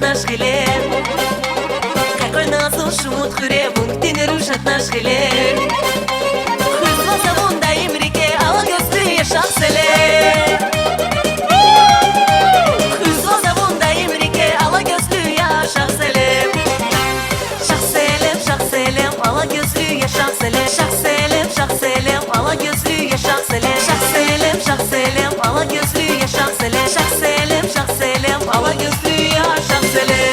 نشغله قاقل نازل شموت خره بونكتين روشت نشغله خزوة زبون دايم ريكي أوا gözlü yaşam sele خزوة زبون دايم ريكي أوا gözlü yaşam sele شخ سلم شخ سلم أوا gözlü yaşam sele شخ سلم شخ سلم أوا gözlü yaşam sele شخ سلم شخ سلم أوا gözlü yaşam sele شخ سلم شخ سلم أوا gözlü yaşam sele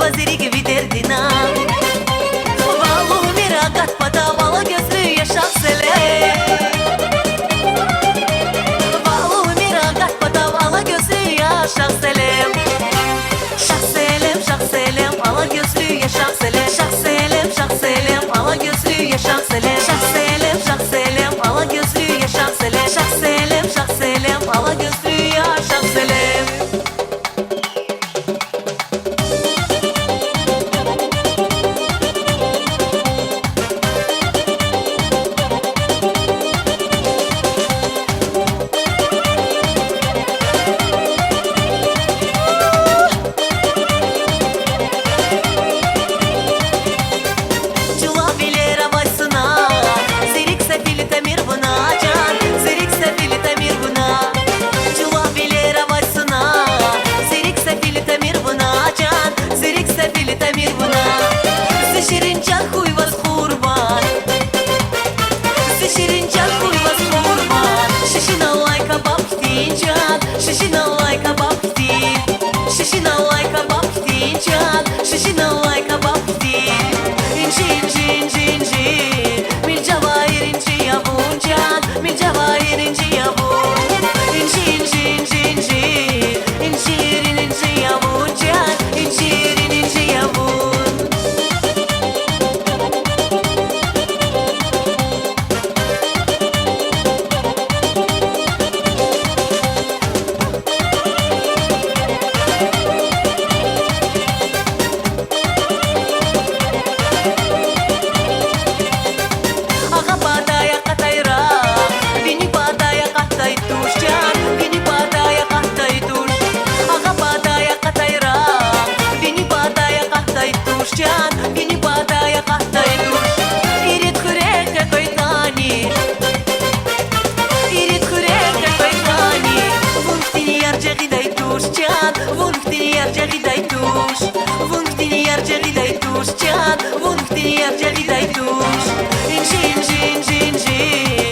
Vaziri gibi derdina Vallahi miragat pada bala gözlü yaşam sele Vallahi miragat pada bala gözlü yaşam sele Şah selem şah selem ala gözlü yaşam sele Şah selem şah selem ala gözlü yaşam sele Şah selem şah selem ala gözlü yaşam sele Şah selem şah selem ala gözlü yaşam sele Vun ktini yarja gidaj tush Inji inji inji inji